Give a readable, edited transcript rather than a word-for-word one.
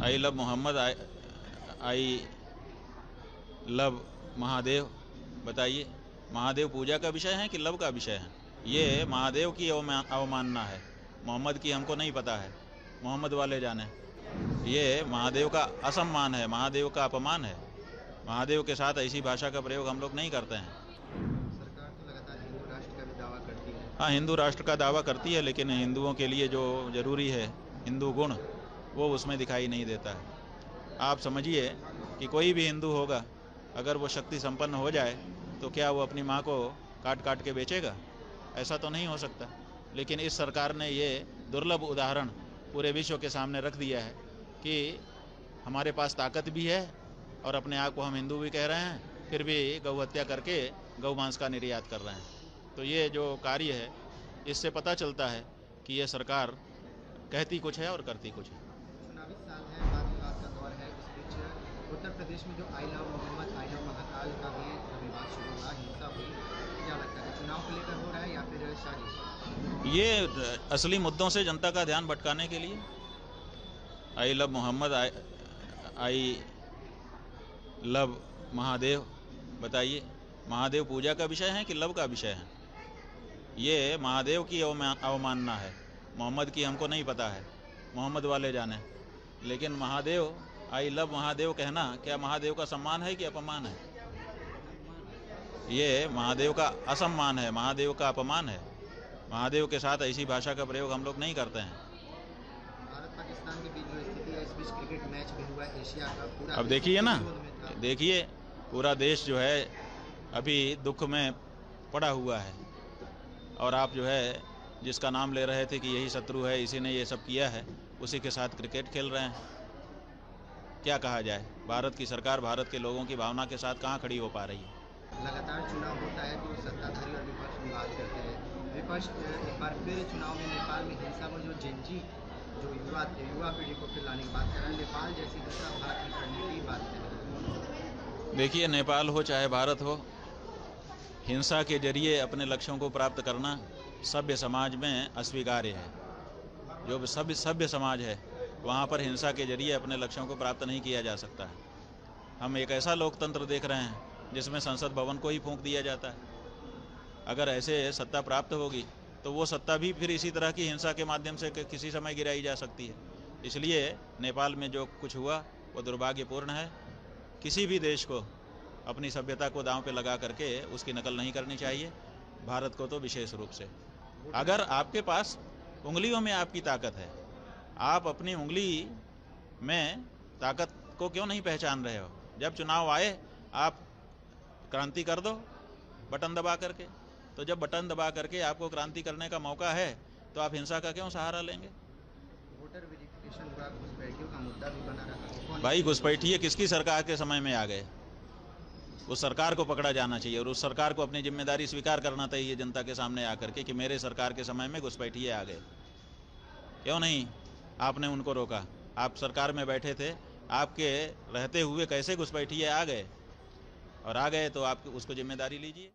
I love Mohammad, I love Mahadev. बताइए, महादेव पूजा का विषय है कि लव का विषय है? ये महादेव की अवमानना है। मोहम्मद की हमको नहीं पता है, मोहम्मद वाले जाने। ये महादेव का असम्मान है, महादेव का अपमान है। महादेव के साथ ऐसी भाषा का प्रयोग हम लोग नहीं करते हैं। सरकार तो लगातार हिंदू राष्ट्र का भी दावा करती है। हाँ, हिंदू राष्ट्र का दावा करती है, लेकिन हिंदुओं के लिए जो जरूरी है हिंदू गुण, वो उसमें दिखाई नहीं देता है। आप समझिए कि कोई भी हिंदू होगा, अगर वो शक्ति संपन्न हो जाए तो क्या वो अपनी माँ को काट काट के बेचेगा? ऐसा तो नहीं हो सकता। लेकिन इस सरकार ने ये दुर्लभ उदाहरण पूरे विश्व के सामने रख दिया है कि हमारे पास ताकत भी है और अपने आप को हम हिंदू भी कह रहे हैं, फिर भी गौ हत्या करके गौ मांस का निर्यात कर रहे हैं। तो ये जो कार्य है, इससे पता चलता है कि ये सरकार कहती कुछ है और करती कुछ है। चुनावी साल है, वाद विवाद का दौर है। इस बीच उत्तर प्रदेश में जो I love Mohammad, I love Mahakal का भी विवाद शुरू हुआ, हिंसा हुई। क्या लगता है, चुनाव को लेकर हो रहा है या फिर साजिश? ये असली मुद्दों से जनता का ध्यान भटकाने के लिए। I love Mohammad, I love Mahadev. बताइए, महादेव पूजा का विषय है कि लव का विषय है? ये महादेव की अवमानना है। मोहम्मद की हमको नहीं पता है, मोहम्मद वाले जाने। लेकिन महादेव, आई लव महादेव कहना क्या महादेव का सम्मान है कि अपमान है? ये महादेव का असम्मान है, महादेव का अपमान है। महादेव के साथ ऐसी भाषा का प्रयोग हम लोग नहीं करते हैं। भारत पाकिस्तान के बीच जो स्थिति है, इस बीच क्रिकेट मैच भी हुआ एशिया का, पूरा अब देखिए ना, देखिए पूरा देश जो है अभी दुख में पड़ा हुआ है, और आप जो है जिसका नाम ले रहे थे कि यही शत्रु है, इसी ने ये सब किया है, उसी के साथ क्रिकेट खेल रहे हैं। क्या कहा जाए? भारत की सरकार भारत के लोगों की भावना के साथ कहाँ खड़ी हो पा रही है? लगातार चुनाव होता है तो सत्ताधारी और विपक्ष विवाद करते हैं। विपक्ष एक बार फिर चुनाव में नेपाल में हिंसा में जो जेनजी जो युवा पीढ़ी को फिर लाने की बात कर रहे हैं, नेपाल जैसी दूसरा भारत में करने की बात कर रहे हैं। देखिए, नेपाल हो चाहे भारत हो, हिंसा के जरिए अपने लक्ष्यों को प्राप्त करना सभ्य समाज में अस्वीकार्य है। जो सभ्य समाज है, वहाँ पर हिंसा के जरिए अपने लक्ष्यों को प्राप्त नहीं किया जा सकता है। हम एक ऐसा लोकतंत्र देख रहे हैं जिसमें संसद भवन को ही फूंक दिया जाता है। अगर ऐसे सत्ता प्राप्त होगी तो वो सत्ता भी फिर इसी तरह की हिंसा के माध्यम से किसी समय गिराई जा सकती है। इसलिए नेपाल में जो कुछ हुआ वो दुर्भाग्यपूर्ण है। किसी भी देश को अपनी सभ्यता को दांव पे लगा करके उसकी नकल नहीं करनी चाहिए, भारत को तो विशेष रूप से। अगर आपके पास उंगलियों में आपकी ताकत है, आप अपनी उंगली में ताकत को क्यों नहीं पहचान रहे हो? जब चुनाव आए आप क्रांति कर दो बटन दबा करके। तो जब बटन दबा करके आपको क्रांति करने का मौका है तो आप हिंसा का क्यों सहारा लेंगे? वोटर वेरिफिकेशन हुआ, घुसपैठियों का मुद्दा भी बना रहा। भाई, घुसपैठिए किसकी सरकार के समय में आ गए? उस सरकार को पकड़ा जाना चाहिए और उस सरकार को अपनी जिम्मेदारी स्वीकार करना चाहिए जनता के सामने आकर के कि मेरे सरकार के समय में घुसपैठिए आ गए। क्यों नहीं आपने उनको रोका? आप सरकार में बैठे थे, आपके रहते हुए कैसे घुसपैठिए आ गए? और आ गए तो आप उसको जिम्मेदारी लीजिए।